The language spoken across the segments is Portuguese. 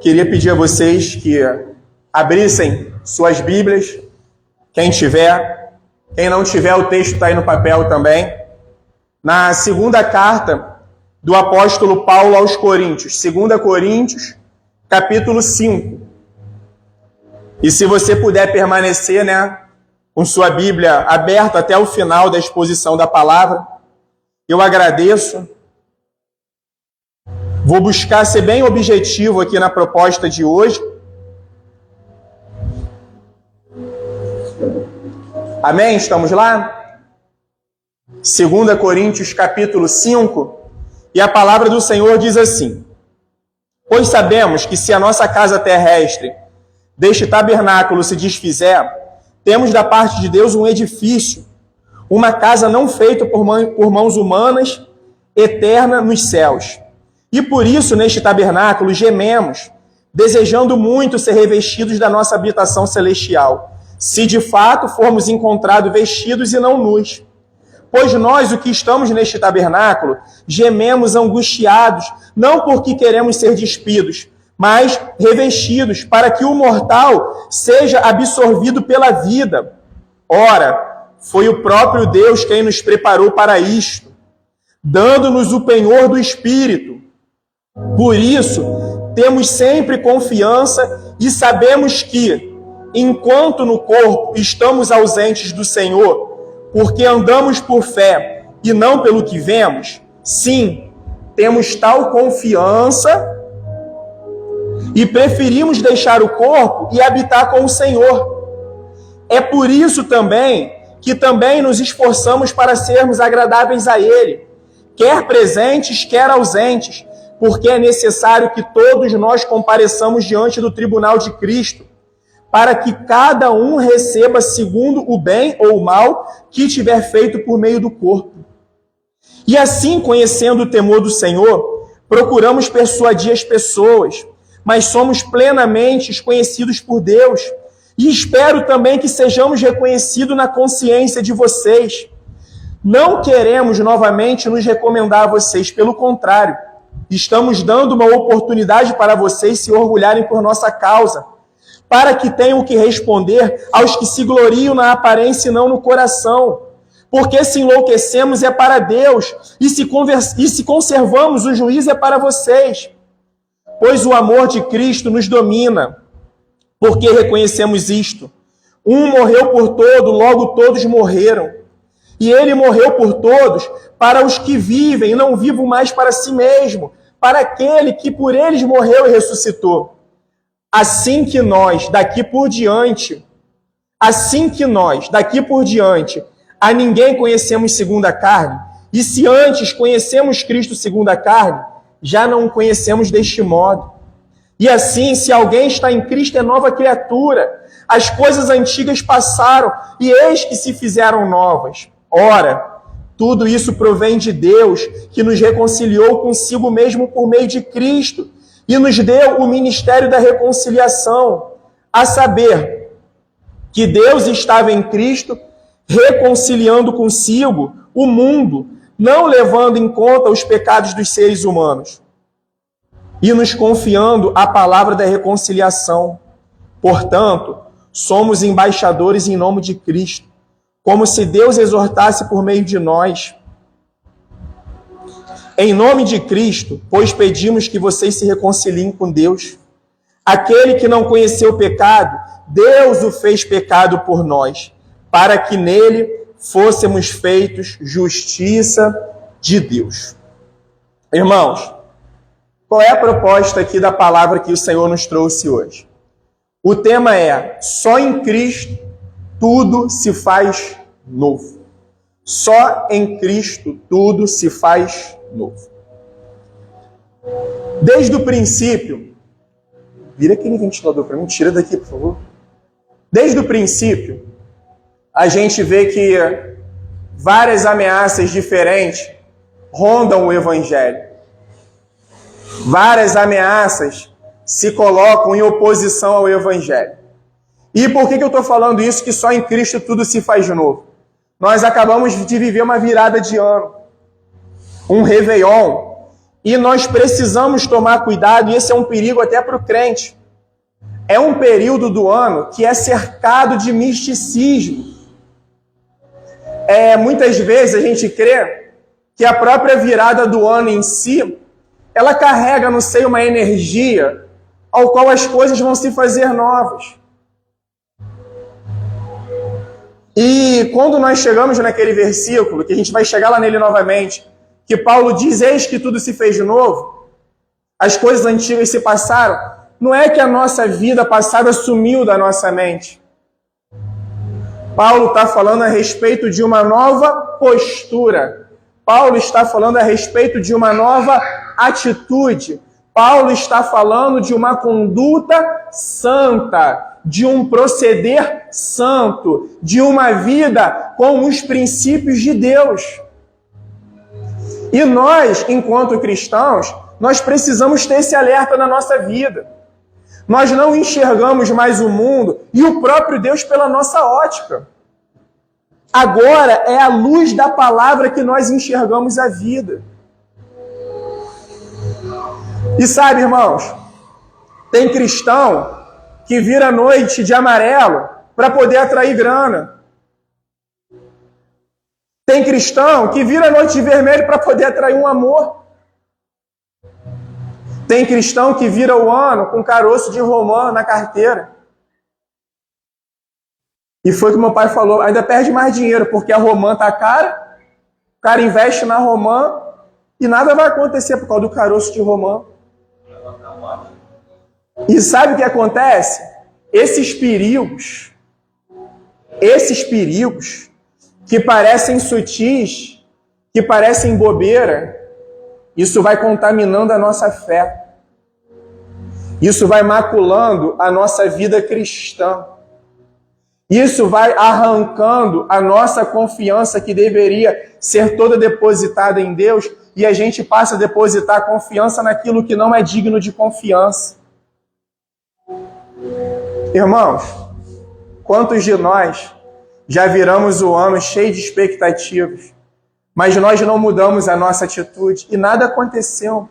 queria pedir a vocês que abrissem suas Bíblias, quem tiver. Quem não tiver, o texto está aí no papel também. Na segunda carta do apóstolo Paulo aos Coríntios, 2 Coríntios, capítulo 5. E se você puder permanecer, com sua Bíblia aberta até o final da exposição da palavra, eu agradeço. Vou buscar ser bem objetivo aqui na proposta de hoje. Amém? Estamos lá? 2 Coríntios, capítulo 5. E a palavra do Senhor diz assim: pois sabemos que se a nossa casa terrestre deste tabernáculo se desfizer, temos da parte de Deus um edifício, uma casa não feita por mãos humanas, eterna nos céus. E por isso, neste tabernáculo, gememos, desejando muito ser revestidos da nossa habitação celestial, se de fato formos encontrados vestidos e não nus. Pois nós, o que estamos neste tabernáculo, gememos angustiados, não porque queremos ser despidos, mas revestidos, para que o mortal seja absorvido pela vida. Ora, foi o próprio Deus quem nos preparou para isto, dando-nos o penhor do Espírito. Por isso, temos sempre confiança e sabemos que, enquanto no corpo estamos ausentes do Senhor, porque andamos por fé e não pelo que vemos, sim, temos tal confiança e preferimos deixar o corpo e habitar com o Senhor. É por isso também que também nos esforçamos para sermos agradáveis a Ele, quer presentes, quer ausentes, porque é necessário que todos nós compareçamos diante do tribunal de Cristo, para que cada um receba segundo o bem ou o mal que tiver feito por meio do corpo. E assim, conhecendo o temor do Senhor, procuramos persuadir as pessoas, mas somos plenamente conhecidos por Deus, e espero também que sejamos reconhecidos na consciência de vocês. Não queremos novamente nos recomendar a vocês, pelo contrário, estamos dando uma oportunidade para vocês se orgulharem por nossa causa, para que tenham o que responder aos que se gloriam na aparência e não no coração. Porque se enlouquecemos é para Deus, e se conservamos o juízo é para vocês. Pois o amor de Cristo nos domina, porque reconhecemos isto. Um morreu por todo, logo todos morreram. E ele morreu por todos, para os que vivem, e não vivam mais para si mesmo, para aquele que por eles morreu e ressuscitou. Assim que nós, daqui por diante, a ninguém conhecemos segundo a carne, e se antes conhecemos Cristo segundo a carne, já não o conhecemos deste modo. E assim, se alguém está em Cristo, é nova criatura. As coisas antigas passaram, e eis que se fizeram novas. Ora, tudo isso provém de Deus, que nos reconciliou consigo mesmo por meio de Cristo, e nos deu o ministério da reconciliação, a saber, que Deus estava em Cristo, reconciliando consigo o mundo, não levando em conta os pecados dos seres humanos, e nos confiando a palavra da reconciliação. Portanto, somos embaixadores em nome de Cristo, como se Deus exortasse por meio de nós. Em nome de Cristo, pois pedimos que vocês se reconciliem com Deus. Aquele que não conheceu o pecado, Deus o fez pecado por nós, para que nele fôssemos feitos justiça de Deus. Irmãos, qual é a proposta aqui da palavra que o Senhor nos trouxe hoje? O tema é: só em Cristo tudo se faz novo. Só em Cristo tudo se faz novo. Desde o princípio, vira aquele ventilador para mim, tira daqui, por favor. Desde o princípio, a gente vê que várias ameaças diferentes rondam o Evangelho. Várias ameaças se colocam em oposição ao Evangelho. E por que eu estou falando isso, que só em Cristo tudo se faz novo? Nós acabamos de viver uma virada de ano, um Réveillon, E nós precisamos tomar cuidado, e esse é um perigo até para o crente. É um período do ano que é cercado de misticismo. Muitas vezes a gente crê que a própria virada do ano em si, ela carrega no seio uma energia ao qual as coisas vão se fazer novas. E quando nós chegamos naquele versículo, que a gente vai chegar lá nele novamente, que Paulo diz, eis que tudo se fez de novo, as coisas antigas se passaram, não é que a nossa vida passada sumiu da nossa mente. Paulo está falando a respeito de uma nova postura. Paulo está falando a respeito de uma nova atitude. Paulo está falando de uma conduta santa, de um proceder santo, de uma vida com os princípios de Deus. E nós, enquanto cristãos, nós precisamos ter esse alerta na nossa vida. Nós não enxergamos mais o mundo e o próprio Deus pela nossa ótica. Agora é à luz da palavra que nós enxergamos a vida. E sabe, irmãos, tem cristão que vira a noite de amarelo para poder atrair grana. Tem cristão que vira a noite de vermelho para poder atrair um amor. Tem cristão que vira o ano com caroço de romã na carteira. E foi o que meu pai falou, ainda perde mais dinheiro, porque a romã tá cara, o cara investe na romã e nada vai acontecer por causa do caroço de romã. E sabe o que acontece? Esses perigos que parecem sutis, que parecem bobeira, isso vai contaminando a nossa fé. Isso vai maculando a nossa vida cristã. Isso vai arrancando a nossa confiança que deveria ser toda depositada em Deus e a gente passa a depositar confiança naquilo que não é digno de confiança. Irmãos, quantos de nós já viramos o ano cheio de expectativas, mas nós não mudamos a nossa atitude e nada aconteceu.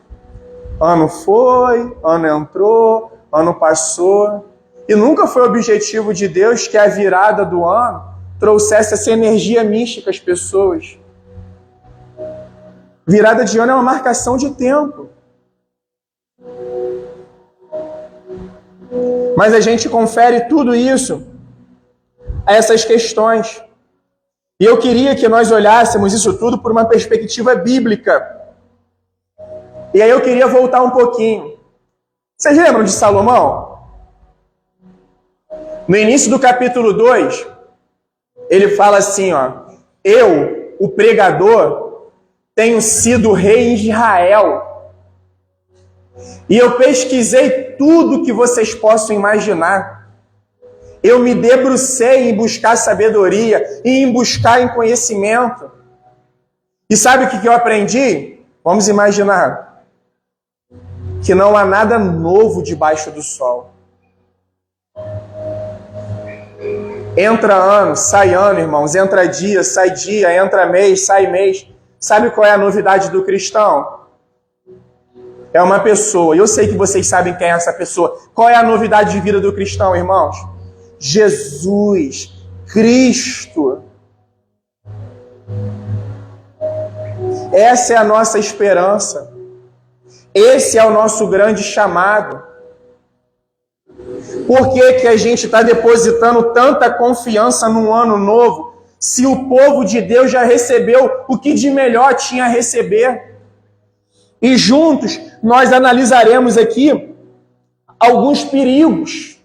Ano foi, ano entrou, ano passou. E nunca foi o objetivo de Deus que a virada do ano trouxesse essa energia mística às pessoas. Virada de ano é uma marcação de tempo. Mas a gente confere tudo isso a essas questões. E eu queria que nós olhássemos isso tudo por uma perspectiva bíblica. E aí eu queria voltar um pouquinho. Vocês lembram de Salomão? No início do capítulo 2, ele fala assim, eu, o pregador, tenho sido rei em Israel. E eu pesquisei tudo que vocês possam imaginar. Eu me debrucei em buscar sabedoria e em buscar em conhecimento. E sabe o que eu aprendi? Vamos imaginar que não há nada novo debaixo do sol. Entra ano, sai ano, irmãos. Entra dia, sai dia. Entra mês, sai mês. Sabe qual é a novidade do cristão? É uma pessoa. E eu sei que vocês sabem quem é essa pessoa. Qual é a novidade de vida do cristão, irmãos? Jesus, Cristo. Essa é a nossa esperança. Esse é o nosso grande chamado. Por que a gente está depositando tanta confiança num ano novo, se o povo de Deus já recebeu o que de melhor tinha a receber? E juntos nós analisaremos aqui alguns perigos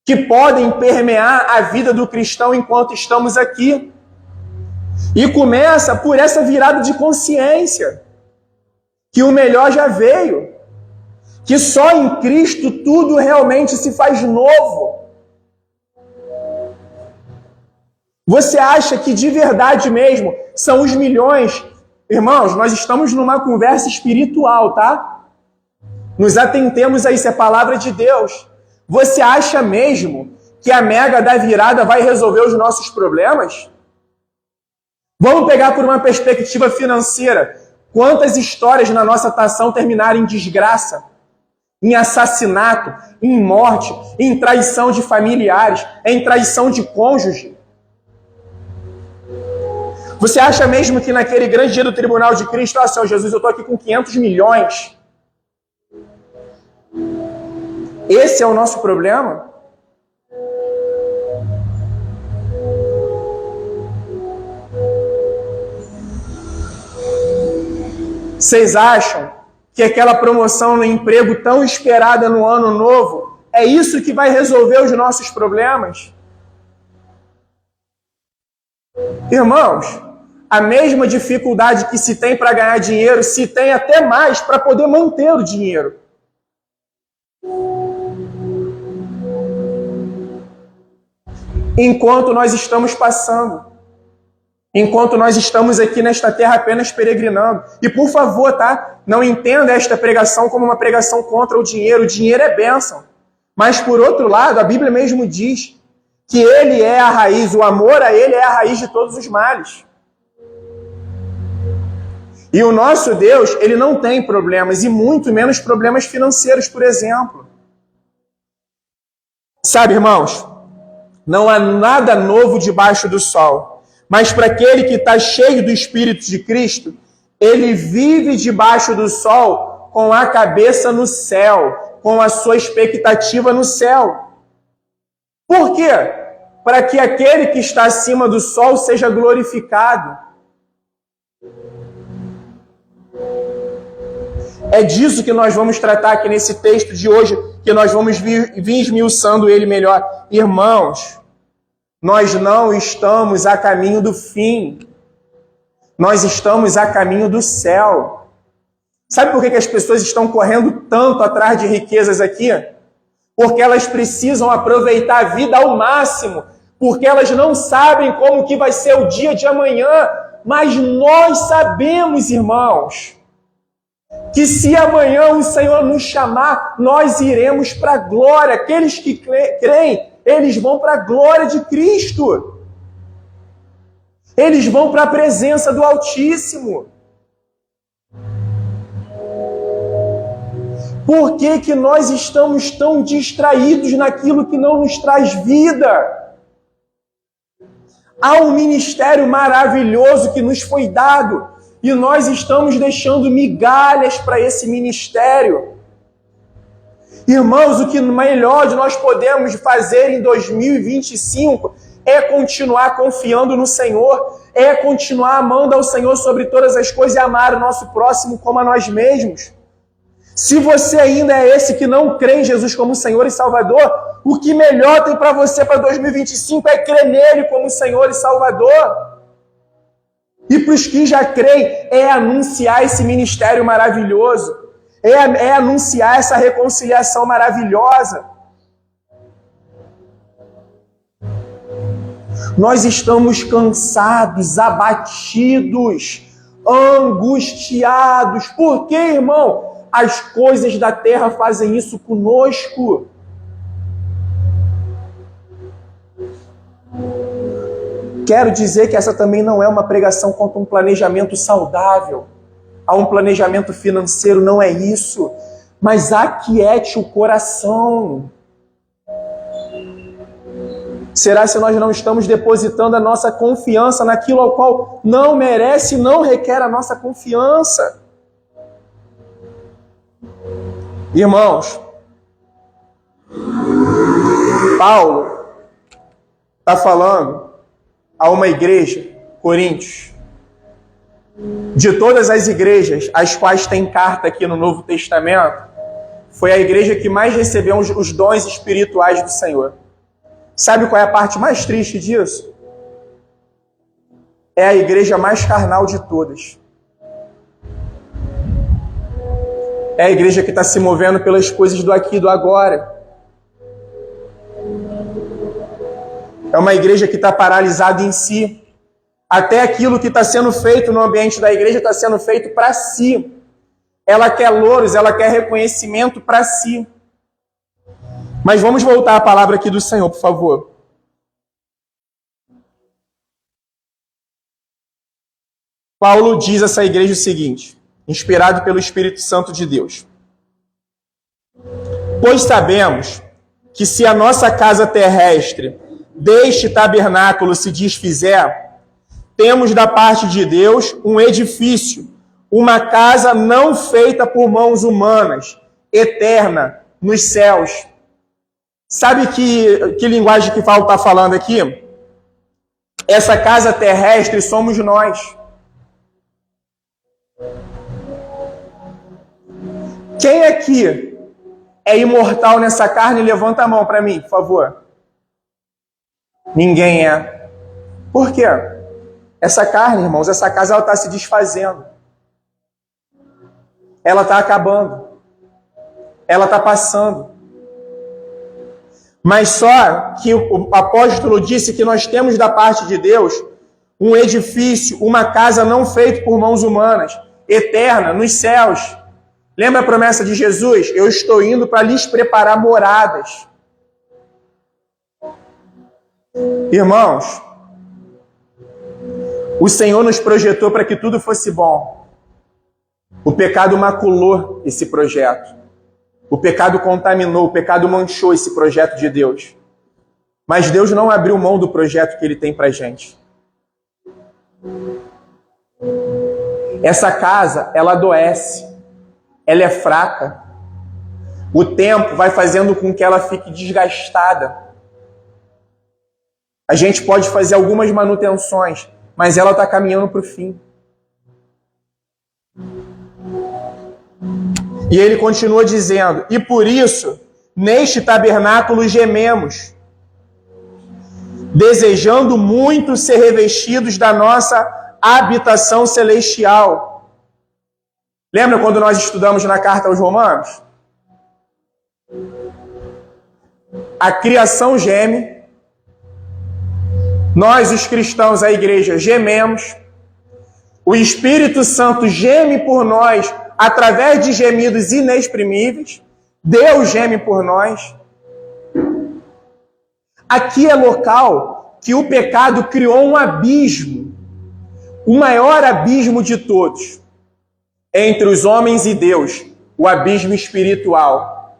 que podem permear a vida do cristão enquanto estamos aqui. E começa por essa virada de consciência, que o melhor já veio, que só em Cristo tudo realmente se faz novo. Você acha que de verdade mesmo são os milhões? Irmãos, nós estamos numa conversa espiritual, tá? Nos atentemos a isso, é a palavra de Deus. Você acha mesmo que a mega da virada vai resolver os nossos problemas? Vamos pegar por uma perspectiva financeira. Quantas histórias na nossa nação terminaram em desgraça, em assassinato, em morte, em traição de familiares, em traição de cônjuge? Você acha mesmo que naquele grande dia do tribunal de Cristo, Senhor Jesus, eu estou aqui com 500 milhões? Esse é o nosso problema? Vocês acham que aquela promoção no emprego tão esperada no ano novo é isso que vai resolver os nossos problemas? Irmãos, a mesma dificuldade que se tem para ganhar dinheiro, se tem até mais para poder manter o dinheiro. Enquanto nós estamos passando, enquanto nós estamos aqui nesta terra apenas peregrinando. E por favor, tá? Não entenda esta pregação como uma pregação contra o dinheiro. O dinheiro é bênção. Mas por outro lado, a Bíblia mesmo diz que ele é a raiz, o amor a ele é a raiz de todos os males. E o nosso Deus, ele não tem problemas, e muito menos problemas financeiros, por exemplo. Sabe, irmãos, não há nada novo debaixo do sol. Mas para aquele que está cheio do Espírito de Cristo, ele vive debaixo do sol com a cabeça no céu, com a sua expectativa no céu. Por quê? Para que aquele que está acima do sol seja glorificado. É disso que nós vamos tratar aqui nesse texto de hoje, que nós vamos vir esmiuçando ele melhor. Irmãos, nós não estamos a caminho do fim. Nós estamos a caminho do céu. Sabe por que as pessoas estão correndo tanto atrás de riquezas aqui? Porque elas precisam aproveitar a vida ao máximo. Porque elas não sabem como que vai ser o dia de amanhã. Mas nós sabemos, irmãos, que se amanhã o Senhor nos chamar, nós iremos para a glória. Aqueles que creem, eles vão para a glória de Cristo. Eles vão para a presença do Altíssimo. Por que nós estamos tão distraídos naquilo que não nos traz vida? Há um ministério maravilhoso que nos foi dado e nós estamos deixando migalhas para esse ministério. Irmãos, o que melhor de nós podemos fazer em 2025 é continuar confiando no Senhor, é continuar amando ao Senhor sobre todas as coisas e amar o nosso próximo como a nós mesmos. Se você ainda é esse que não crê em Jesus como Senhor e Salvador, o que melhor tem para você para 2025 é crer nele como Senhor e Salvador. E para os que já creem, é anunciar esse ministério maravilhoso, é anunciar essa reconciliação maravilhosa. Nós estamos cansados, abatidos, angustiados. Por quê, irmão? As coisas da terra fazem isso conosco. Quero dizer que essa também não é uma pregação contra um planejamento saudável. Há um planejamento financeiro, não é isso. Mas aquiete o coração. Será se nós não estamos depositando a nossa confiança naquilo ao qual não merece e não requer a nossa confiança? Irmãos, Paulo está falando a uma igreja, Coríntios, de todas as igrejas às quais tem carta aqui no Novo Testamento, foi a igreja que mais recebeu os dons espirituais do Senhor. Sabe qual é a parte mais triste disso? É a igreja mais carnal de todas. É a igreja que está se movendo pelas coisas do aqui e do agora. É uma igreja que está paralisada em si. Até aquilo que está sendo feito no ambiente da igreja está sendo feito para si. Ela quer louros, ela quer reconhecimento para si. Mas vamos voltar à palavra aqui do Senhor, por favor. Paulo diz a essa igreja o seguinte: inspirado pelo Espírito Santo de Deus. Pois sabemos que se a nossa casa terrestre deste tabernáculo se desfizer, temos da parte de Deus um edifício, uma casa não feita por mãos humanas, eterna, nos céus. Sabe que linguagem que Paulo está falando aqui? Essa casa terrestre somos nós. Quem aqui é imortal nessa carne? Levanta a mão para mim, por favor. Ninguém é. Por quê? Essa carne, irmãos, essa casa ela está se desfazendo. Ela está acabando. Ela está passando. Mas só que o apóstolo disse que nós temos da parte de Deus um edifício, uma casa não feita por mãos humanas, eterna, nos céus. Lembra a promessa de Jesus? Eu estou indo para lhes preparar moradas. Irmãos, o Senhor nos projetou para que tudo fosse bom. O pecado maculou esse projeto. O pecado contaminou, o pecado manchou esse projeto de Deus. Mas Deus não abriu mão do projeto que Ele tem para a gente. Essa casa, ela adoece. Ela é fraca. O tempo vai fazendo com que ela fique desgastada. A gente pode fazer algumas manutenções, mas ela está caminhando para o fim. E ele continua dizendo, e por isso, neste tabernáculo gememos, desejando muito ser revestidos da nossa habitação celestial. Lembra quando nós estudamos na carta aos Romanos? A criação geme, nós, os cristãos, a igreja, gememos, o Espírito Santo geme por nós, através de gemidos inexprimíveis, Deus geme por nós. Aqui é local que o pecado criou um abismo, o maior abismo de todos, entre os homens e Deus, o abismo espiritual.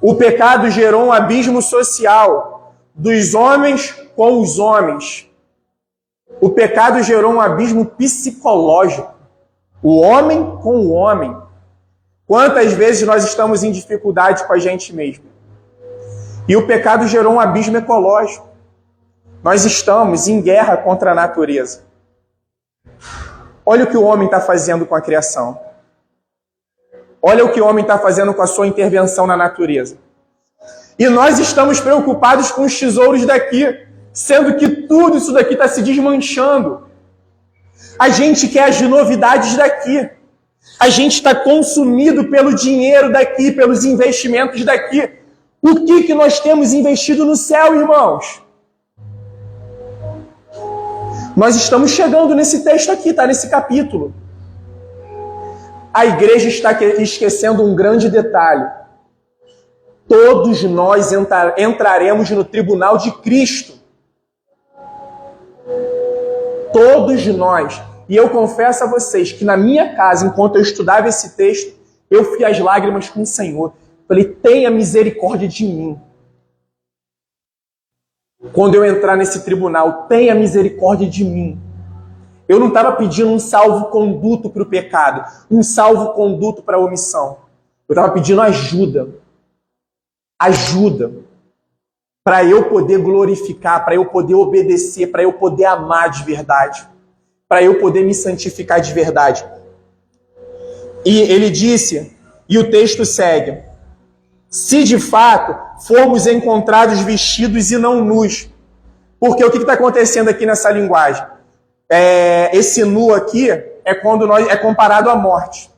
O pecado gerou um abismo social, dos homens com os homens. O pecado gerou um abismo psicológico, o homem com o homem. Quantas vezes nós estamos em dificuldade com a gente mesmo? E o pecado gerou um abismo ecológico. Nós estamos em guerra contra a natureza. Olha o que o homem está fazendo com a criação. Olha o que o homem está fazendo com a sua intervenção na natureza. E nós estamos preocupados com os tesouros daqui, sendo que tudo isso daqui está se desmanchando. A gente quer as novidades daqui. A gente está consumido pelo dinheiro daqui, pelos investimentos daqui. O que nós temos investido no céu, irmãos? Nós estamos chegando nesse texto aqui, tá? Nesse capítulo. A igreja está esquecendo um grande detalhe. Todos nós entraremos no tribunal de Cristo. Todos nós. E eu confesso a vocês que na minha casa, enquanto eu estudava esse texto, eu fui às lágrimas com o Senhor. Falei, tenha misericórdia de mim. Quando eu entrar nesse tribunal, tenha misericórdia de mim. Eu não estava pedindo um salvo-conduto para o pecado, um salvo-conduto para a omissão. Eu estava pedindo ajuda. Ajuda. Para eu poder glorificar, para eu poder obedecer, para eu poder amar de verdade. Para eu poder me santificar de verdade. E ele disse, e o texto segue, se de fato formos encontrados vestidos e não nus. Porque o que está acontecendo aqui nessa linguagem? Esse nu aqui é quando é comparado à morte.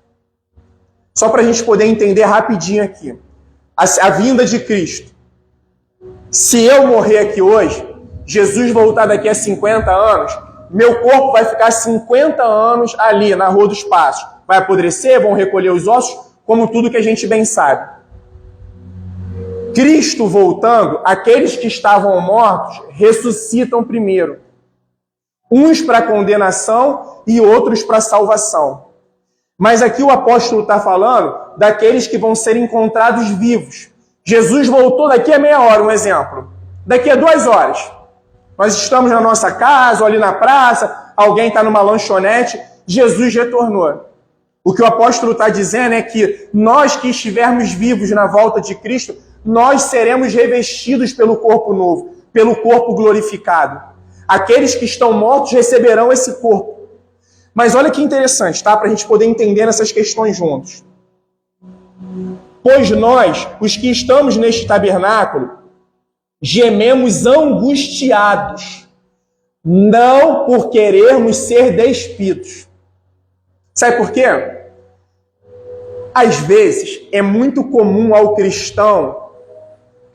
Só para a gente poder entender rapidinho aqui. A vinda de Cristo. Se eu morrer aqui hoje, Jesus voltar daqui a 50 anos, meu corpo vai ficar 50 anos ali na Rua dos Passos. Vai apodrecer, vão recolher os ossos, como tudo que a gente bem sabe. Cristo voltando, aqueles que estavam mortos ressuscitam primeiro. Uns para condenação e outros para salvação. Mas aqui o apóstolo está falando daqueles que vão ser encontrados vivos. Jesus voltou daqui a meia hora, um exemplo. Daqui a 2 horas. Nós estamos na nossa casa, ou ali na praça, alguém está numa lanchonete, Jesus retornou. O que o apóstolo está dizendo é que nós que estivermos vivos na volta de Cristo, nós seremos revestidos pelo corpo novo, pelo corpo glorificado. Aqueles que estão mortos receberão esse corpo. Mas olha que interessante, tá? Para a gente poder entender essas questões juntos. Pois nós, os que estamos neste tabernáculo, gememos angustiados, não por querermos ser despidos. Sabe por quê? Às vezes é muito comum ao cristão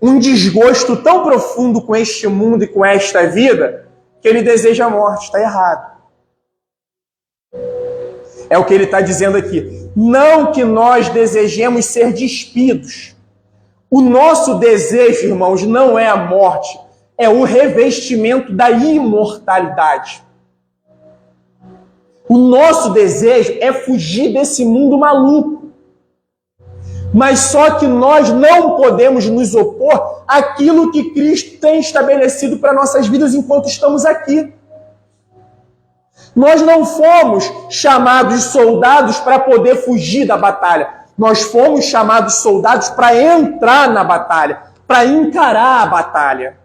um desgosto tão profundo com este mundo e com esta vida que ele deseja a morte. Está errado. É o que ele está dizendo aqui. Não que nós desejemos ser despidos. O nosso desejo, irmãos, não é a morte, é o revestimento da imortalidade. O nosso desejo é fugir desse mundo maluco. Mas só que nós não podemos nos opor àquilo que Cristo tem estabelecido para nossas vidas enquanto estamos aqui. Nós não fomos chamados soldados para poder fugir da batalha. Nós fomos chamados soldados para entrar na batalha, para encarar a batalha.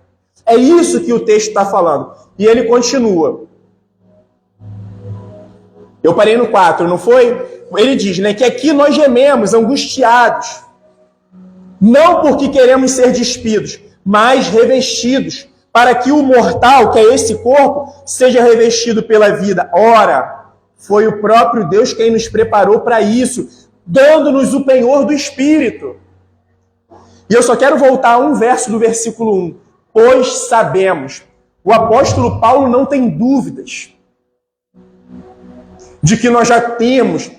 É isso que o texto está falando. E ele continua. Eu parei no 4, não foi? Ele diz, né, que aqui nós gememos, angustiados. Não porque queremos ser despidos, mas revestidos, para que o mortal, que é esse corpo, seja revestido pela vida. Ora, foi o próprio Deus quem nos preparou para isso, dando-nos o penhor do Espírito. E eu só quero voltar a um verso do versículo 1. Pois sabemos. O apóstolo Paulo não tem dúvidas de que nós já temos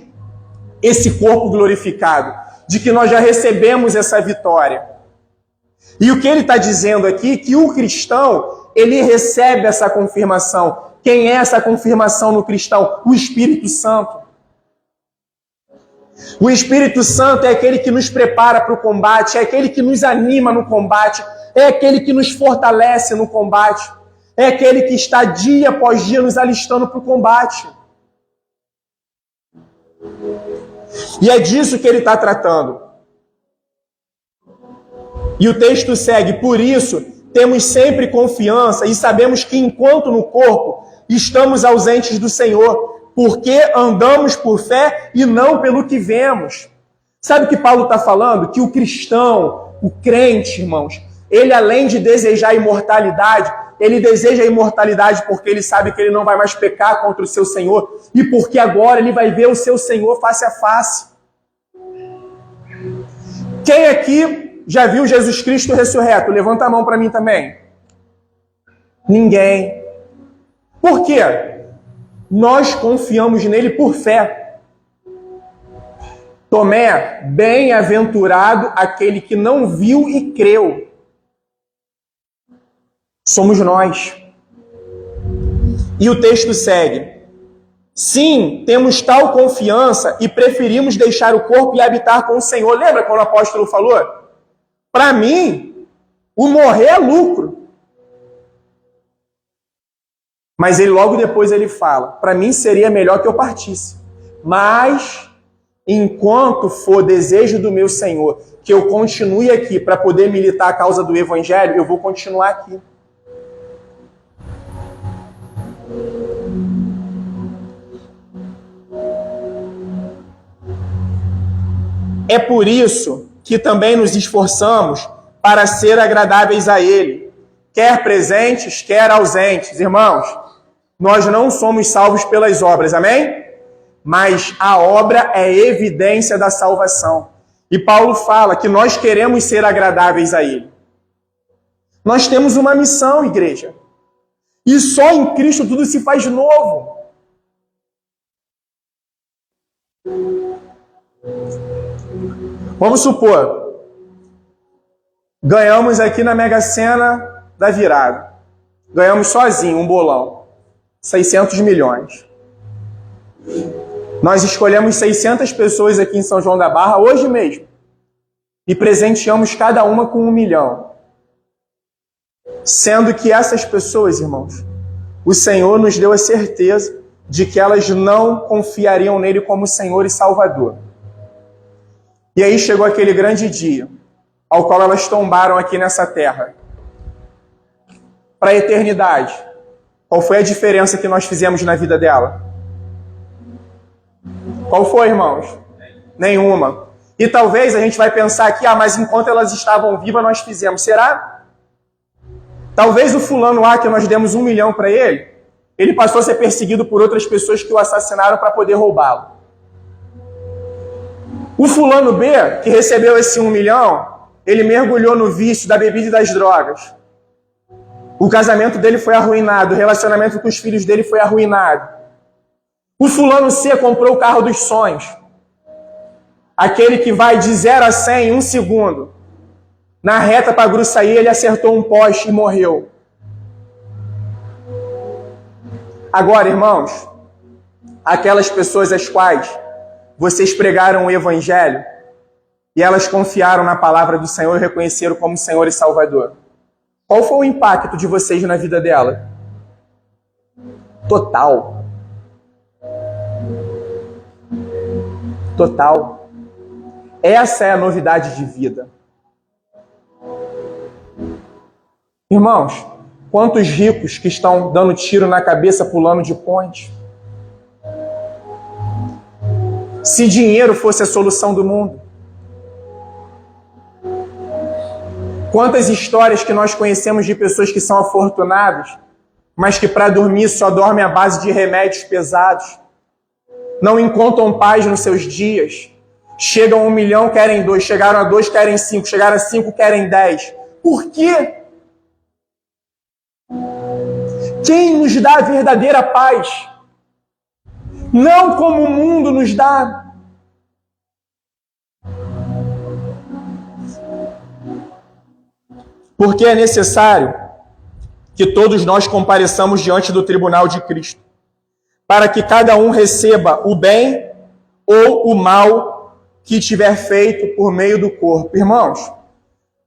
esse corpo glorificado, de que nós já recebemos essa vitória. E o que ele está dizendo aqui, que o cristão, ele recebe essa confirmação. Quem é essa confirmação no cristão? O Espírito Santo. O Espírito Santo é aquele que nos prepara para o combate, é aquele que nos anima no combate, é aquele que nos fortalece no combate, é aquele que está dia após dia nos alistando para o combate. E é disso que ele está tratando. E o texto segue, por isso, temos sempre confiança e sabemos que enquanto no corpo estamos ausentes do Senhor, porque andamos por fé e não pelo que vemos. Sabe o que Paulo está falando? Que o cristão, o crente, irmãos, ele além de desejar a imortalidade, ele deseja a imortalidade porque ele sabe que ele não vai mais pecar contra o seu Senhor e porque agora ele vai ver o seu Senhor face a face. Quem aqui já viu Jesus Cristo ressurreto? Levanta a mão para mim também. Ninguém. Por quê? Nós confiamos nele por fé. Tomé, bem-aventurado aquele que não viu e creu. Somos nós. E o texto segue. Sim, temos tal confiança e preferimos deixar o corpo e habitar com o Senhor. Lembra quando o apóstolo falou? Para mim, o morrer é lucro. Mas ele logo depois ele fala, para mim seria melhor que eu partisse. Mas, enquanto for desejo do meu Senhor, que eu continue aqui para poder militar a causa do Evangelho, eu vou continuar aqui. É por isso que também nos esforçamos para ser agradáveis a Ele, quer presentes, quer ausentes. Irmãos, nós não somos salvos pelas obras, amém? Mas a obra é evidência da salvação. E Paulo fala que nós queremos ser agradáveis a Ele. Nós temos uma missão, igreja. E só em Cristo tudo se faz novo. Vamos supor, ganhamos aqui na Mega Sena da virada. Ganhamos sozinho um bolão. 600 milhões. Nós escolhemos 600 pessoas aqui em São João da Barra, hoje mesmo, e presenteamos cada uma com 1 milhão. Sendo que essas pessoas, irmãos, o Senhor nos deu a certeza de que elas não confiariam nele como Senhor e Salvador. E aí chegou aquele grande dia, ao qual elas tombaram aqui nessa terra, para a eternidade. Qual foi a diferença que nós fizemos na vida dela? Qual foi, irmãos? Nenhuma. E talvez a gente vai pensar aqui, mas enquanto elas estavam vivas nós fizemos. Será? Talvez o fulano A, que nós demos 1 milhão para ele passou a ser perseguido por outras pessoas que o assassinaram para poder roubá-lo. O fulano B, que recebeu esse 1 milhão, ele mergulhou no vício da bebida e das drogas. O casamento dele foi arruinado, o relacionamento com os filhos dele foi arruinado. O fulano C comprou o carro dos sonhos. Aquele que vai de 0 a 100 em 1 segundo. Na reta para Gruçaí, ele acertou um poste e morreu. Agora, irmãos, aquelas pessoas às quais vocês pregaram o Evangelho e elas confiaram na palavra do Senhor e reconheceram como Senhor e Salvador. Qual foi o impacto de vocês na vida dela? Total. Total. Essa é a novidade de vida. Irmãos, quantos ricos que estão dando tiro na cabeça pulando de ponte? Se dinheiro fosse a solução do mundo. Quantas histórias que nós conhecemos de pessoas que são afortunadas, mas que para dormir só dormem à base de remédios pesados. Não encontram paz nos seus dias. Chegam a 1 milhão, querem 2. Chegaram a 2, querem 5. Chegaram a 5, querem 10. Por quê? Quem nos dá a verdadeira paz? Não como o mundo nos dá. Porque é necessário que todos nós compareçamos diante do tribunal de Cristo, para que cada um receba o bem ou o mal que tiver feito por meio do corpo. Irmãos,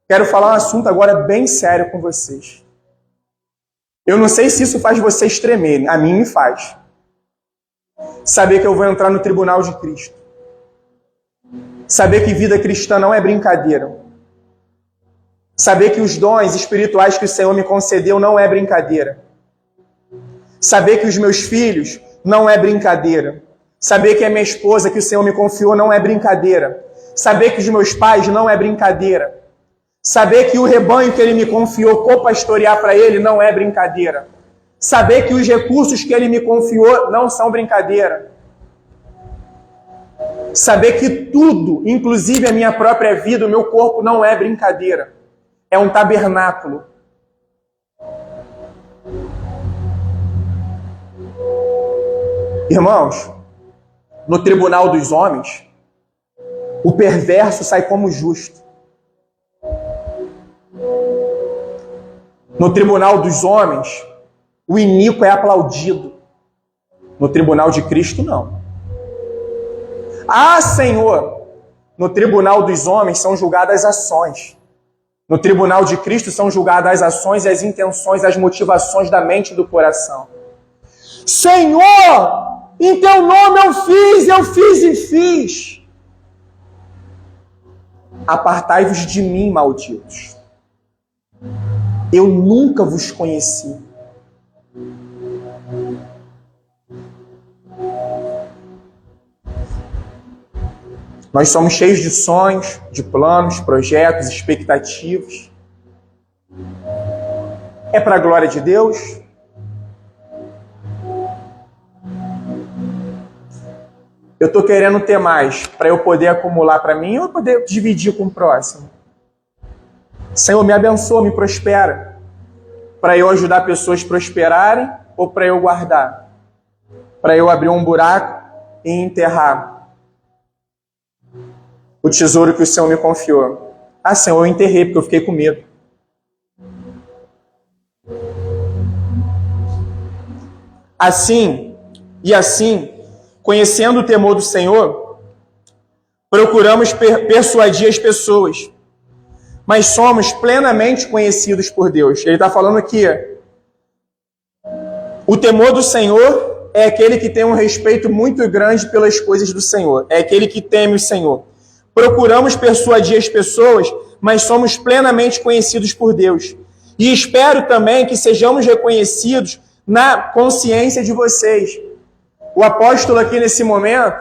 quero falar um assunto agora bem sério com vocês. Eu não sei se isso faz vocês tremerem, a mim me faz. Saber que eu vou entrar no tribunal de Cristo. Saber que vida cristã não é brincadeira. Saber que os dons espirituais que o Senhor me concedeu não é brincadeira. Saber que os meus filhos não é brincadeira. Saber que a minha esposa que o Senhor me confiou não é brincadeira. Saber que os meus pais não é brincadeira. Saber que o rebanho que Ele me confiou copastorear para Ele não é brincadeira. Saber que os recursos que Ele me confiou não são brincadeira. Saber que tudo, inclusive a minha própria vida, o meu corpo, não é brincadeira. É um tabernáculo. Irmãos, no tribunal dos homens, o perverso sai como justo. No tribunal dos homens, o iníquo é aplaudido. No tribunal de Cristo, não. Ah, Senhor! No tribunal dos homens são julgadas as ações. No tribunal de Cristo são julgadas as ações e as intenções, as motivações da mente e do coração. Senhor, em teu nome eu fiz e fiz. Apartai-vos de mim, malditos. Eu nunca vos conheci. Nós somos cheios de sonhos, de planos, projetos, expectativas. É para a glória de Deus? Eu estou querendo ter mais para eu poder acumular para mim ou poder dividir com o próximo? Senhor, me abençoa, me prospera. Para eu ajudar pessoas a prosperarem ou para eu guardar? Para eu abrir um buraco e enterrar o tesouro que o Senhor me confiou. Ah, Senhor, eu enterrei porque eu fiquei com medo. Assim, conhecendo o temor do Senhor, procuramos persuadir as pessoas, mas somos plenamente conhecidos por Deus. Ele está falando aqui, o temor do Senhor é aquele que tem um respeito muito grande pelas coisas do Senhor, é aquele que teme o Senhor. Procuramos persuadir as pessoas, mas somos plenamente conhecidos por Deus. E espero também que sejamos reconhecidos na consciência de vocês. O apóstolo aqui nesse momento,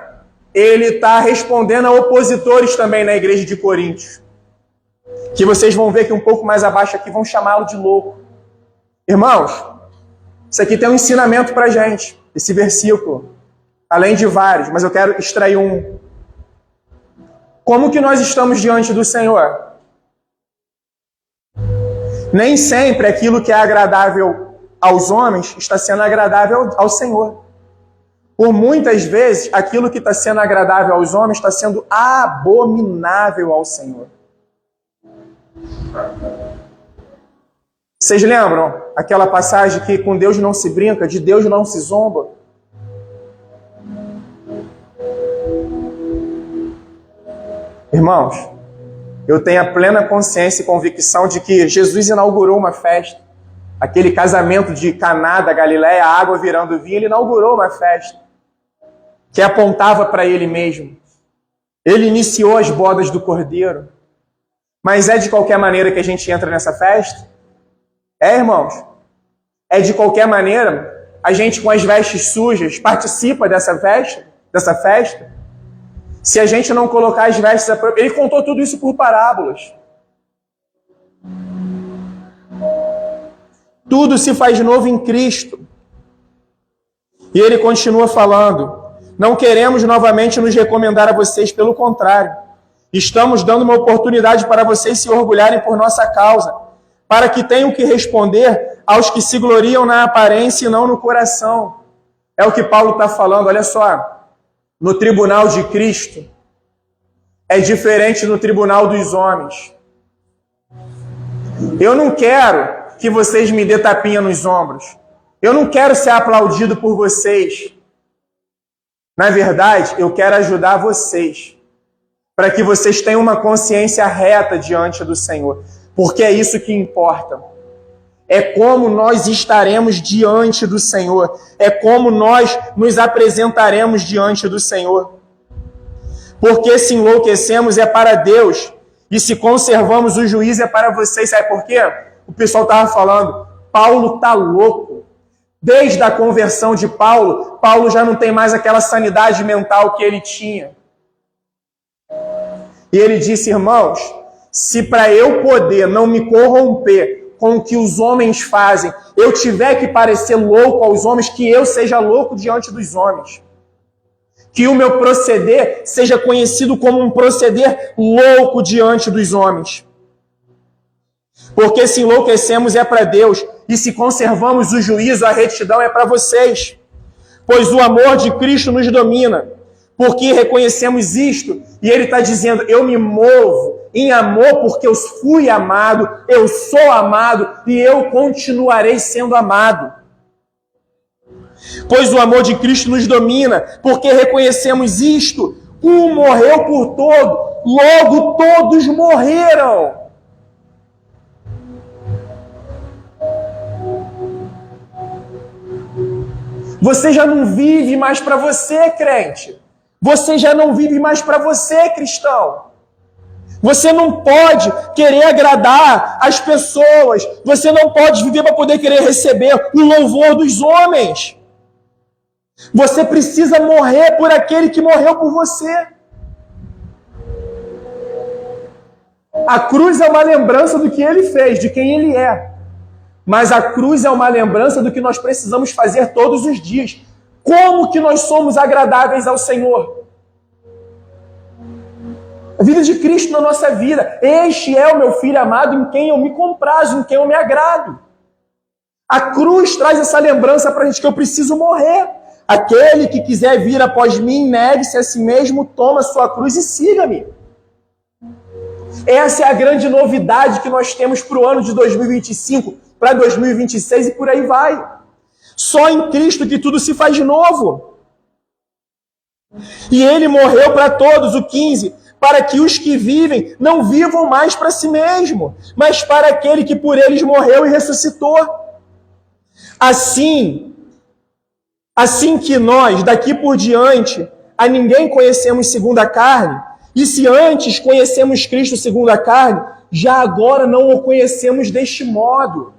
ele está respondendo a opositores também na igreja de Coríntios. Que vocês vão ver que um pouco mais abaixo aqui vão chamá-lo de louco. Irmãos, isso aqui tem um ensinamento para a gente, esse versículo. Além de vários, mas eu quero extrair um. Como que nós estamos diante do Senhor? Nem sempre aquilo que é agradável aos homens está sendo agradável ao Senhor. Por muitas vezes, aquilo que está sendo agradável aos homens está sendo abominável ao Senhor. Vocês lembram aquela passagem que com Deus não se brinca, de Deus não se zomba? Irmãos, eu tenho a plena consciência e convicção de que Jesus inaugurou uma festa. Aquele casamento de Caná da Galileia, a água virando vinho, ele inaugurou uma festa que apontava para ele mesmo. Ele iniciou as bodas do Cordeiro. Mas é de qualquer maneira que a gente entra nessa festa? É, irmãos? É de qualquer maneira a gente com as vestes sujas participa dessa festa? Se a gente não colocar as vestes... Ele contou tudo isso por parábolas. Tudo se faz novo em Cristo. E ele continua falando: não queremos novamente nos recomendar a vocês, pelo contrário. Estamos dando uma oportunidade para vocês se orgulharem por nossa causa, para que tenham que responder aos que se gloriam na aparência e não no coração. É o que Paulo está falando, olha só. No tribunal de Cristo é diferente do tribunal dos homens. Eu não quero que vocês me dêem tapinha nos ombros. Eu não quero ser aplaudido por vocês. Na verdade, eu quero ajudar vocês, para que vocês tenham uma consciência reta diante do Senhor. Porque é isso que importa. É como nós estaremos diante do Senhor. É como nós nos apresentaremos diante do Senhor. Porque se enlouquecemos é para Deus. E se conservamos o juízo é para vocês. Sabe por quê? O pessoal estava falando, Paulo está louco. Desde a conversão de Paulo, Paulo já não tem mais aquela sanidade mental que ele tinha. E ele disse, irmãos, se para eu poder não me corromper com o que os homens fazem, eu tiver que parecer louco aos homens, que eu seja louco diante dos homens. Que o meu proceder seja conhecido como um proceder louco diante dos homens. Porque se enlouquecemos é para Deus, e se conservamos o juízo, a retidão é para vocês. Pois o amor de Cristo nos domina, porque reconhecemos isto, e ele está dizendo, eu me movo em amor porque eu fui amado, eu sou amado, e eu continuarei sendo amado. Pois o amor de Cristo nos domina, porque reconhecemos isto, um morreu por todo, logo todos morreram. Você já não vive mais para você, crente. Você já não vive mais para você, cristão. Você não pode querer agradar as pessoas. Você não pode viver para poder querer receber o louvor dos homens. Você precisa morrer por aquele que morreu por você. A cruz é uma lembrança do que ele fez, de quem ele é. Mas a cruz é uma lembrança do que nós precisamos fazer todos os dias. Como que nós somos agradáveis ao Senhor? A vida de Cristo na nossa vida. Este é o meu Filho amado em quem eu me comprazo, em quem eu me agrado. A cruz traz essa lembrança para a gente que eu preciso morrer. Aquele que quiser vir após mim, negue-se a si mesmo, toma a sua cruz e siga-me. Essa é a grande novidade que nós temos para o ano de 2025, para 2026 e por aí vai. Só em Cristo que tudo se faz novo. E ele morreu para todos, o 15, para que os que vivem não vivam mais para si mesmo, mas para aquele que por eles morreu e ressuscitou. Assim que nós, daqui por diante, a ninguém conhecemos segundo a carne, e se antes conhecemos Cristo segundo a carne, já agora não o conhecemos deste modo.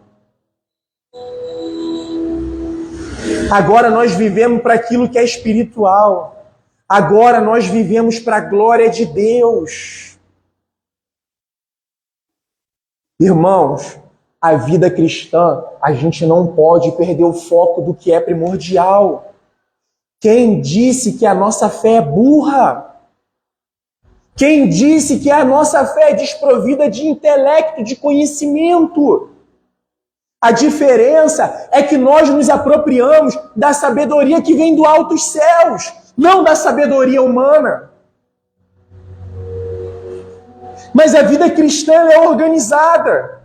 Agora nós vivemos para aquilo que é espiritual. Agora nós vivemos para a glória de Deus. Irmãos, a vida cristã, a gente não pode perder o foco do que é primordial. Quem disse que a nossa fé é burra? Quem disse que a nossa fé é desprovida de intelecto, de conhecimento? A diferença é que nós nos apropriamos da sabedoria que vem do altos céus, não da sabedoria humana. Mas a vida cristã é organizada.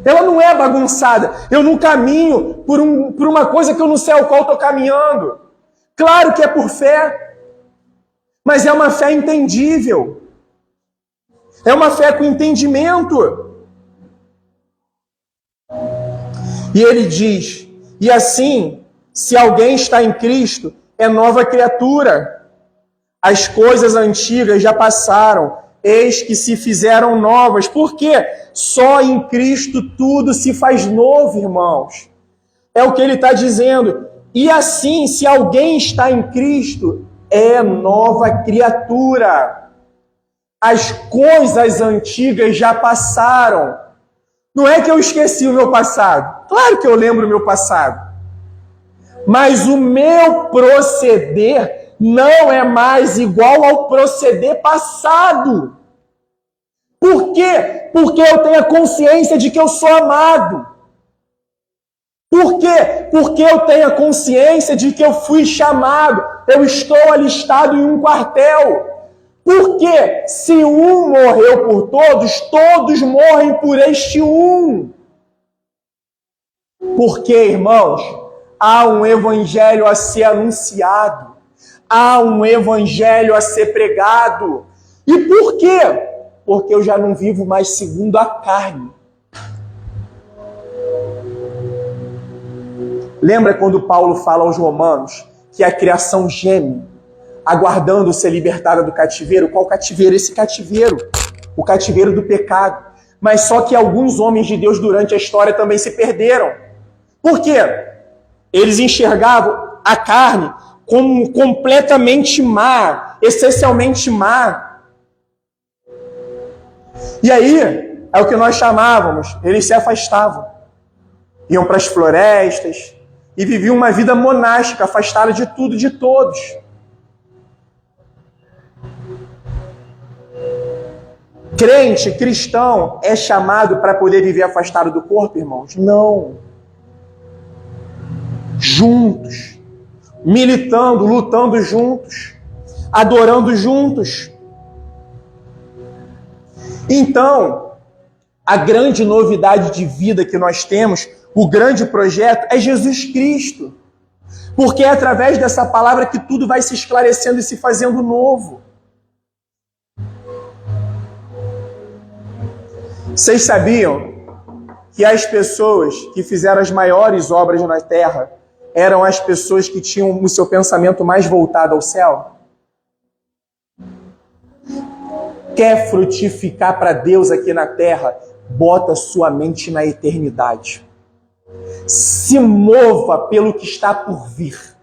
Ela não é bagunçada. Eu não caminho por uma coisa que eu não sei ao qual estou caminhando. Claro que é por fé, mas é uma fé entendível. É uma fé com entendimento. E ele diz, e assim, se alguém está em Cristo, é nova criatura. As coisas antigas já passaram, eis que se fizeram novas. Por quê? Só em Cristo tudo se faz novo, irmãos. É o que ele está dizendo. E assim, se alguém está em Cristo, é nova criatura. As coisas antigas já passaram. Não é que eu esqueci o meu passado. Claro que eu lembro o meu passado. Mas o meu proceder não é mais igual ao proceder passado. Por quê? Porque eu tenho a consciência de que eu sou amado. Por quê? Porque eu tenho a consciência de que eu fui chamado. Eu estou alistado em um quartel. Porque se um morreu por todos, todos morrem por este um. Porque, irmãos, há um evangelho a ser anunciado. Há um evangelho a ser pregado. E por quê? Porque eu já não vivo mais segundo a carne. Lembra quando Paulo fala aos Romanos que a criação geme, aguardando ser libertada do cativeiro? Qual cativeiro? Esse cativeiro. O cativeiro do pecado. Mas só que alguns homens de Deus durante a história também se perderam. Por quê? Eles enxergavam a carne como completamente má, essencialmente má. E aí, é o que nós chamávamos, eles se afastavam. Iam para as florestas e viviam uma vida monástica, afastada de tudo e de todos. Crente, cristão, é chamado para poder viver afastado do corpo, irmãos? Não. Juntos, militando, lutando juntos, adorando juntos. Então, a grande novidade de vida que nós temos, o grande projeto, é Jesus Cristo. Porque é através dessa palavra que tudo vai se esclarecendo e se fazendo novo. Vocês sabiam que as pessoas que fizeram as maiores obras na terra eram as pessoas que tinham o seu pensamento mais voltado ao céu? Quer frutificar para Deus aqui na terra? Bota sua mente na eternidade. Se mova pelo que está por vir.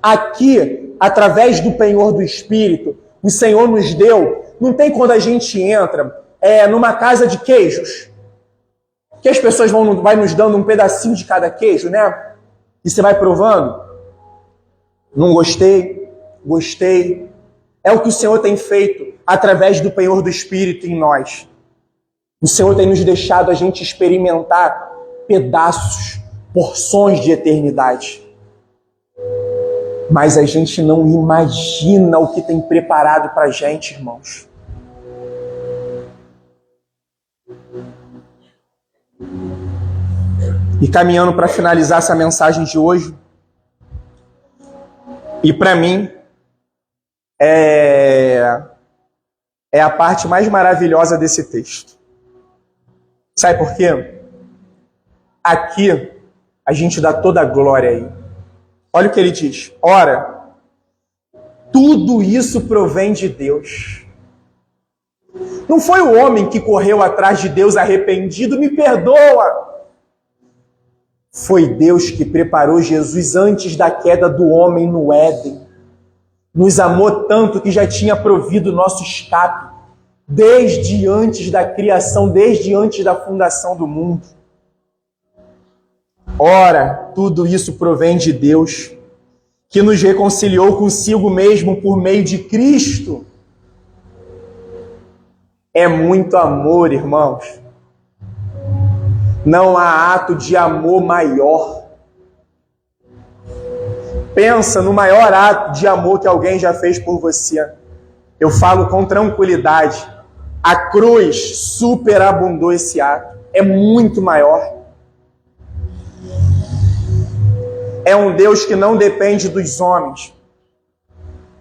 Aqui, através do penhor do Espírito, o Senhor nos deu. Não tem quando a gente entra numa casa de queijos, que as pessoas vão nos dando um pedacinho de cada queijo, né? E você vai provando. Não gostei, gostei. É o que o Senhor tem feito através do penhor do Espírito em nós. O Senhor tem nos deixado a gente experimentar pedaços, porções de eternidade. Mas a gente não imagina o que tem preparado para a gente, irmãos. E caminhando para finalizar essa mensagem de hoje, e para mim, é a parte mais maravilhosa desse texto. Sabe por quê? Aqui a gente dá toda a glória aí. Olha o que ele diz. Ora, tudo isso provém de Deus. Não foi o homem que correu atrás de Deus arrependido, me perdoa. Foi Deus que preparou Jesus antes da queda do homem no Éden. Nos amou tanto que já tinha provido nosso escape desde antes da criação, desde antes da fundação do mundo. Ora, tudo isso provém de Deus, que nos reconciliou consigo mesmo por meio de Cristo. É muito amor, irmãos. Não há ato de amor maior. Pensa no maior ato de amor que alguém já fez por você. Eu falo com tranquilidade. A cruz superabundou esse ato. É muito maior. É um Deus que não depende dos homens,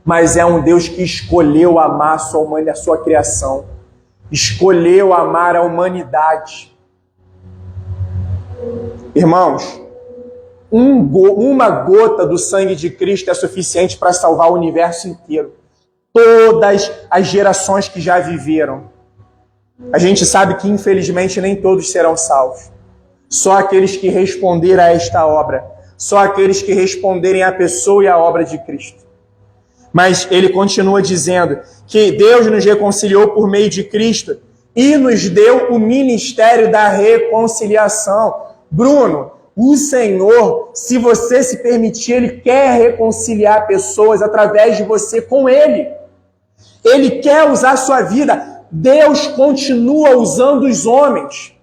mas é um Deus que escolheu amar a sua criação. Escolheu amar a humanidade. Irmãos, uma gota do sangue de Cristo é suficiente para salvar o universo inteiro. Todas as gerações que já viveram. A gente sabe que, infelizmente, nem todos serão salvos. Só aqueles que responderem a esta obra. Só aqueles que responderem à pessoa e à obra de Cristo. Mas ele continua dizendo que Deus nos reconciliou por meio de Cristo e nos deu o ministério da reconciliação. Bruno, o Senhor, se você se permitir, Ele quer reconciliar pessoas através de você com Ele. Ele quer usar a sua vida. Deus continua usando os homens.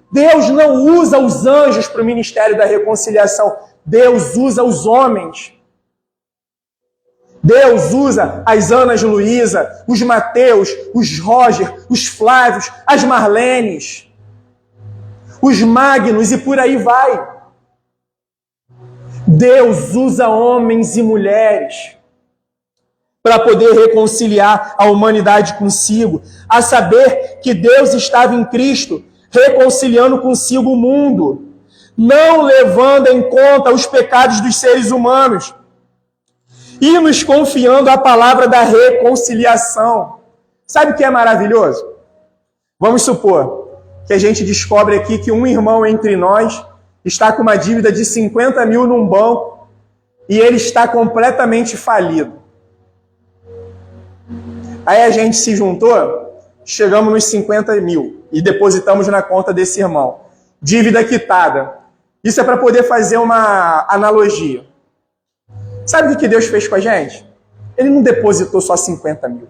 Deus não usa os anjos para o ministério da reconciliação. Deus usa os homens. Deus usa as Anas Luísa, os Mateus, os Roger, os Flávios, as Marlenes, os Magnus e por aí vai. Deus usa homens e mulheres para poder reconciliar a humanidade consigo, a saber que Deus estava em Cristo reconciliando consigo o mundo, não levando em conta os pecados dos seres humanos, e nos confiando a palavra da reconciliação. Sabe o que é maravilhoso? Vamos supor que a gente descobre aqui que um irmão entre nós está com uma dívida de 50 mil num banco e ele está completamente falido. Aí a gente se juntou, chegamos nos 50 mil e depositamos na conta desse irmão. Dívida quitada. Isso é para poder fazer uma analogia. Sabe o que Deus fez com a gente? Ele não depositou só 50 mil.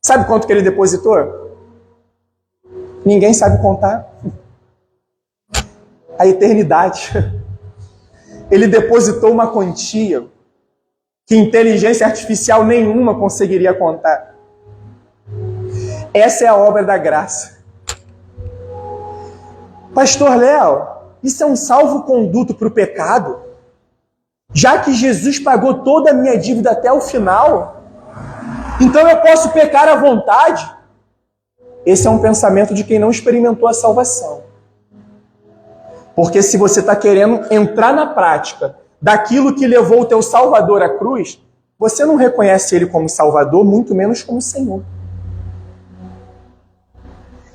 Sabe quanto que ele depositou? Ninguém sabe contar. A eternidade. Ele depositou uma quantia que inteligência artificial nenhuma conseguiria contar. Essa é a obra da graça. Pastor Léo, isso é um salvo-conduto para o pecado? Já que Jesus pagou toda a minha dívida até o final, então eu posso pecar à vontade? Esse é um pensamento de quem não experimentou a salvação. Porque se você está querendo entrar na prática daquilo que levou o teu Salvador à cruz, você não reconhece Ele como Salvador, muito menos como Senhor.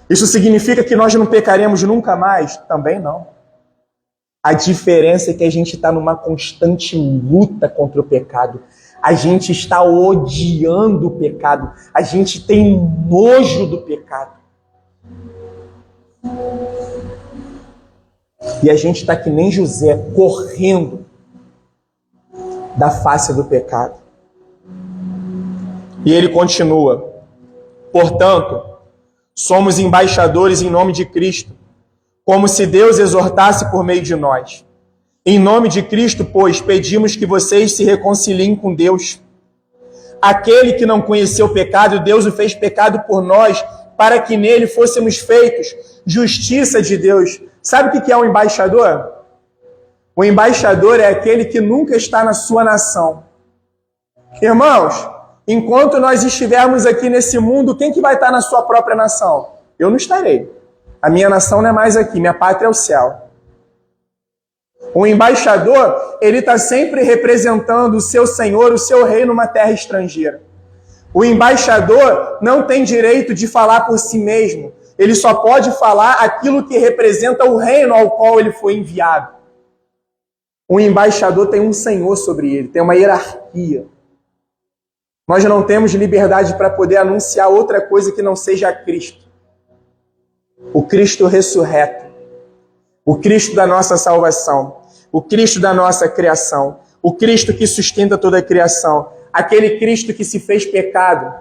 Isso significa que nós não pecaremos nunca mais? Também não. A diferença é que a gente está numa constante luta contra o pecado. A gente está odiando o pecado. A gente tem nojo do pecado. E a gente está que nem José, correndo da face do pecado. E ele continua. Portanto, somos embaixadores em nome de Cristo, como se Deus exortasse por meio de nós. Em nome de Cristo, pois, pedimos que vocês se reconciliem com Deus. Aquele que não conheceu o pecado, Deus o fez pecado por nós, para que nele fôssemos feitos justiça de Deus. Sabe o que é um embaixador? O embaixador é aquele que nunca está na sua nação. Irmãos, Enquanto nós estivermos aqui nesse mundo, quem que vai estar na sua própria nação? Eu não estarei. A minha nação não é mais aqui, minha pátria é o céu. O embaixador, ele está sempre representando o seu senhor, o seu rei numa terra estrangeira. O embaixador não tem direito de falar por si mesmo. Ele só pode falar aquilo que representa o reino ao qual ele foi enviado. O embaixador tem um senhor sobre ele, tem uma hierarquia. Nós não temos liberdade para poder anunciar outra coisa que não seja Cristo. O Cristo ressurreto. O Cristo da nossa salvação. O Cristo da nossa criação. O Cristo que sustenta toda a criação. Aquele Cristo que se fez pecado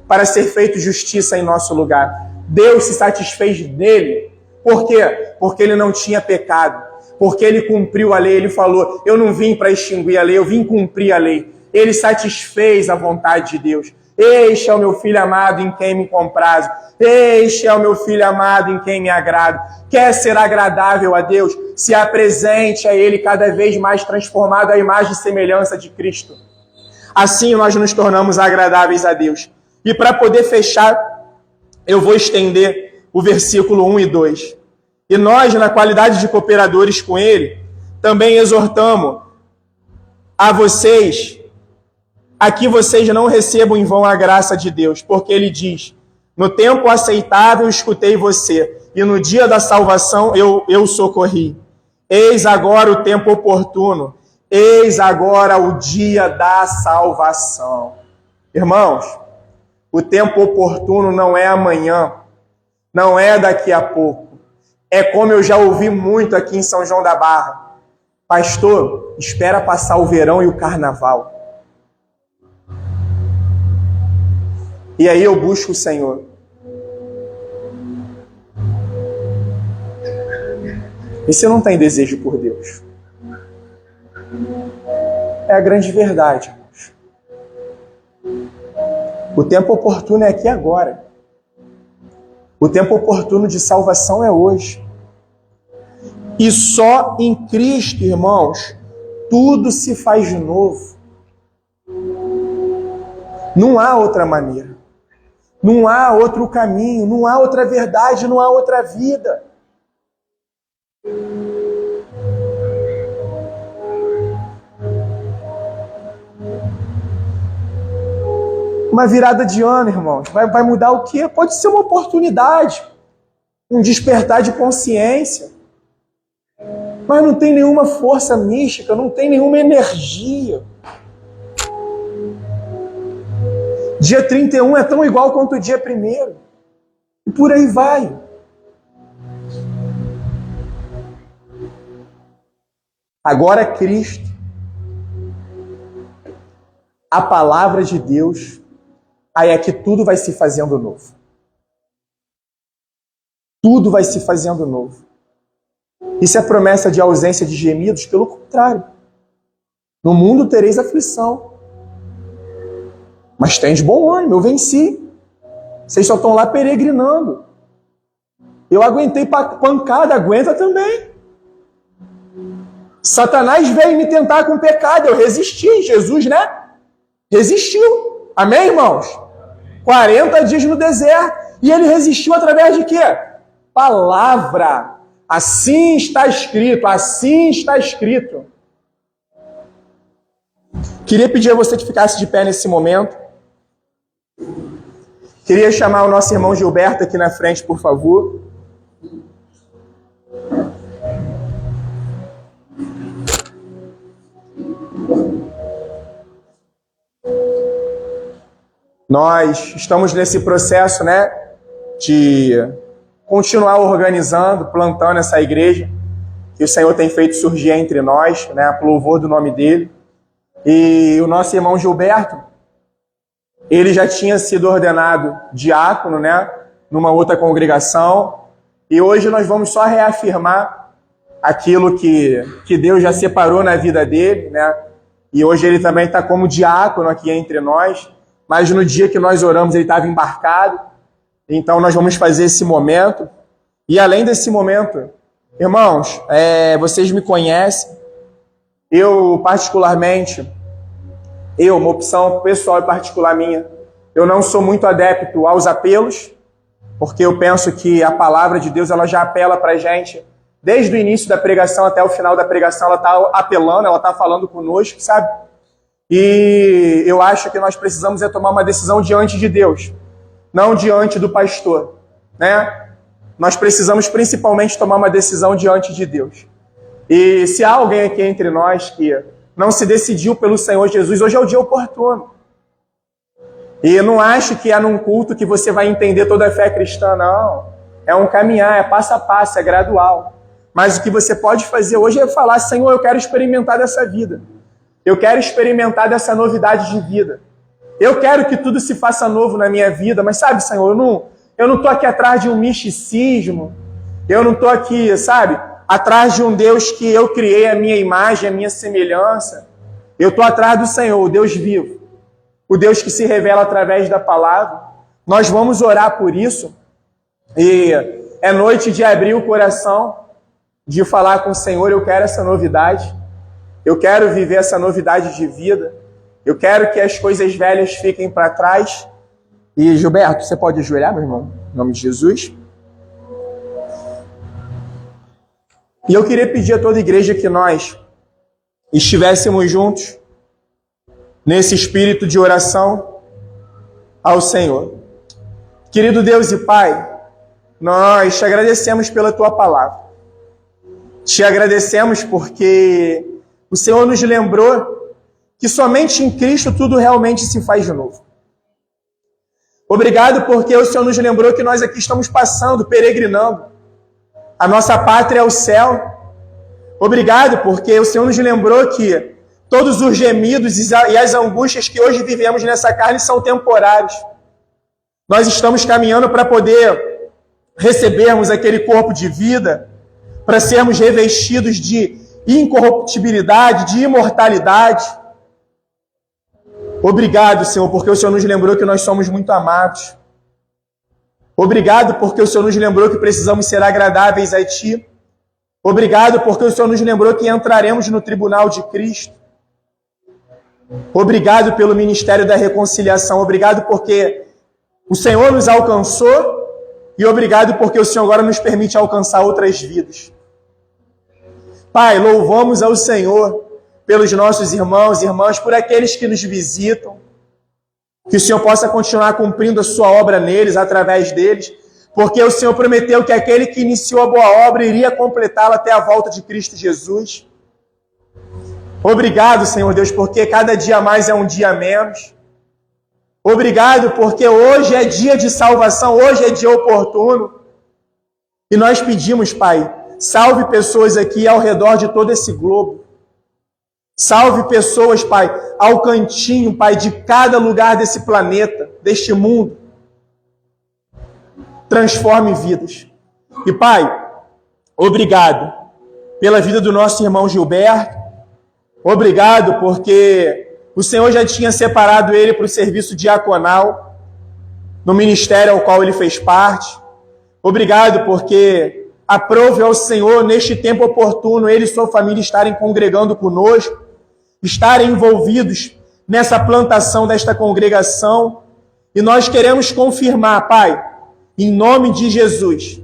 para ser feito justiça em nosso lugar. Deus se satisfez dele. Por quê? Porque ele não tinha pecado. Porque ele cumpriu a lei. Ele falou, eu não vim para extinguir a lei, eu vim cumprir a lei. Ele satisfez a vontade de Deus. Este é o meu filho amado em quem me comprazo. Este é o meu filho amado em quem me agrado. Quer ser agradável a Deus? Se apresente a Ele cada vez mais transformado à imagem e semelhança de Cristo. Assim nós nos tornamos agradáveis a Deus. E para poder fechar, eu vou estender o versículo 1 e 2. E nós, na qualidade de cooperadores com Ele, também exortamos a vocês a que vocês não recebam em vão a graça de Deus, porque Ele diz, no tempo aceitável escutei você, e no dia da salvação eu socorri. Eis agora o tempo oportuno, eis agora o dia da salvação. Irmãos, o tempo oportuno não é amanhã, não é daqui a pouco. É como eu já ouvi muito aqui em São João da Barra. Pastor, espera passar o verão e o carnaval. E aí eu busco o Senhor. E você não tem desejo por Deus? É a grande verdade, irmãos. O tempo oportuno é aqui agora. O tempo oportuno de salvação é hoje. E só em Cristo, irmãos, tudo se faz novo. Não há outra maneira. Não há outro caminho, não há outra verdade, não há outra vida. Uma virada de ano, irmãos, vai mudar o quê? Pode ser uma oportunidade, um despertar de consciência. Mas não tem nenhuma força mística, não tem nenhuma energia. Dia 31 é tão igual quanto o dia 1º. E por aí vai. Agora Cristo, a palavra de Deus, aí é que tudo vai se fazendo novo. Tudo vai se fazendo novo. Isso é promessa de ausência de gemidos? Pelo contrário. No mundo tereis aflição. Mas tem de bom ânimo, eu venci. Vocês só estão lá peregrinando. Eu aguentei pancada, aguenta também. Satanás veio me tentar com pecado, eu resisti. Jesus, né? Resistiu. Amém, irmãos? 40 dias no deserto. E ele resistiu através de quê? Palavra. Assim está escrito, assim está escrito. Queria pedir a você que ficasse de pé nesse momento. Queria chamar o nosso irmão Gilberto aqui na frente, por favor. Nós estamos nesse processo, né, de continuar organizando, plantando essa igreja que o Senhor tem feito surgir entre nós, né, a louvor do nome dele. E o nosso irmão Gilberto, ele já tinha sido ordenado diácono, né, numa outra congregação, e hoje nós vamos só reafirmar aquilo que Deus já separou na vida dele, né, e hoje ele também está como diácono aqui entre nós, mas no dia que nós oramos ele estava embarcado, então nós vamos fazer esse momento, e além desse momento, irmãos, vocês me conhecem, eu particularmente uma opção pessoal e particular minha, eu não sou muito adepto aos apelos, porque eu penso que a palavra de Deus ela já apela para a gente. Desde o início da pregação até o final da pregação, ela está apelando, ela está falando conosco, sabe? E eu acho que nós precisamos tomar uma decisão diante de Deus, não diante do pastor, né? Nós precisamos principalmente tomar uma decisão diante de Deus. E se há alguém aqui entre nós que não se decidiu pelo Senhor Jesus, hoje é o dia oportuno. E não acho que é num culto que você vai entender toda a fé cristã, não. É um caminhar, é passo a passo, é gradual. Mas o que você pode fazer hoje é falar: Senhor, eu quero experimentar dessa vida. Eu quero experimentar dessa novidade de vida. Eu quero que tudo se faça novo na minha vida, mas sabe, Senhor, eu não estou aqui atrás de um misticismo. Eu não estou aqui, sabe, atrás de um Deus que eu criei a minha imagem, a minha semelhança. Eu estou atrás do Senhor, o Deus vivo. O Deus que se revela através da palavra. Nós vamos orar por isso. E é noite de abrir o coração, de falar com o Senhor: eu quero essa novidade. Eu quero viver essa novidade de vida. Eu quero que as coisas velhas fiquem para trás. E Gilberto, você pode ajoelhar, meu irmão? Em nome de Jesus. E eu queria pedir a toda a igreja que nós estivéssemos juntos nesse espírito de oração ao Senhor. Querido Deus e Pai, nós te agradecemos pela Tua palavra. Te agradecemos porque o Senhor nos lembrou que somente em Cristo tudo realmente se faz de novo. Obrigado porque o Senhor nos lembrou que nós aqui estamos passando, peregrinando. A nossa pátria é o céu. Obrigado porque o Senhor nos lembrou que todos os gemidos e as angústias que hoje vivemos nessa carne são temporários. Nós estamos caminhando para poder recebermos aquele corpo de vida, para sermos revestidos de incorruptibilidade, de imortalidade. Obrigado, Senhor, porque o Senhor nos lembrou que nós somos muito amados. Obrigado porque o Senhor nos lembrou que precisamos ser agradáveis a Ti. Obrigado porque o Senhor nos lembrou que entraremos no tribunal de Cristo. Obrigado pelo ministério da reconciliação. Obrigado porque o Senhor nos alcançou e obrigado porque o Senhor agora nos permite alcançar outras vidas. Pai, louvamos ao Senhor pelos nossos irmãos e irmãs, por aqueles que nos visitam. Que o Senhor possa continuar cumprindo a sua obra neles, através deles, porque o Senhor prometeu que aquele que iniciou a boa obra iria completá-la até a volta de Cristo Jesus. Obrigado, Senhor Deus, porque cada dia mais é um dia menos. Obrigado porque hoje é dia de salvação, hoje é dia oportuno. E nós pedimos, Pai, salve pessoas aqui ao redor de todo esse globo. Salve pessoas, Pai, ao cantinho, Pai, de cada lugar desse planeta, deste mundo. Transforme vidas. E, Pai, obrigado pela vida do nosso irmão Gilberto. Obrigado porque o Senhor já tinha separado ele para o serviço diaconal, no ministério ao qual ele fez parte. Obrigado porque aprove ao Senhor, neste tempo oportuno, ele e sua família estarem congregando conosco, estarem envolvidos nessa plantação desta congregação. E nós queremos confirmar, Pai, em nome de Jesus,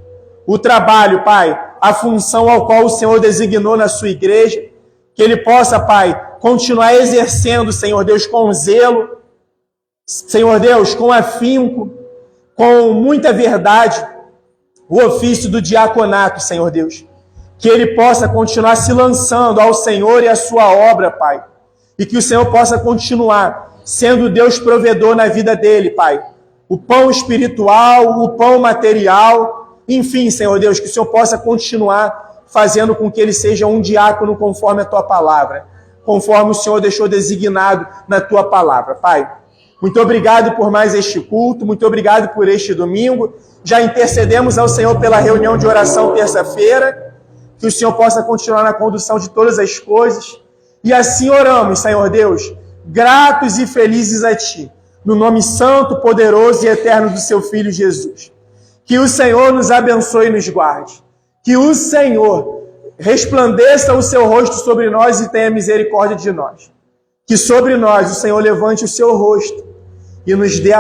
o trabalho, Pai, a função ao qual o Senhor designou na sua igreja, que ele possa, Pai, continuar exercendo, Senhor Deus, com zelo, Senhor Deus, com afinco, com muita verdade, o ofício do diaconato, Senhor Deus. Que ele possa continuar se lançando ao Senhor e à sua obra, Pai. E que o Senhor possa continuar sendo Deus provedor na vida dele, Pai. O pão espiritual, o pão material, enfim, Senhor Deus, que o Senhor possa continuar fazendo com que ele seja um diácono conforme a Tua palavra, conforme o Senhor deixou designado na Tua palavra, Pai. Muito obrigado por mais este culto, muito obrigado por este domingo. Já intercedemos ao Senhor pela reunião de oração terça-feira, que o Senhor possa continuar na condução de todas as coisas. E assim oramos, Senhor Deus, gratos e felizes a Ti, no nome santo, poderoso e eterno do Seu Filho Jesus. Que o Senhor nos abençoe e nos guarde. Que o Senhor resplandeça o Seu rosto sobre nós e tenha misericórdia de nós. que sobre nós o Senhor levante o seu rosto e nos dê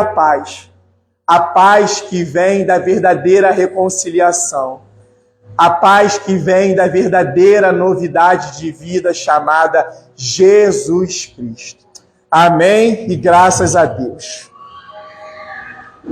a paz que vem da verdadeira reconciliação, a paz que vem da verdadeira novidade de vida chamada Jesus Cristo. Amém e graças a Deus.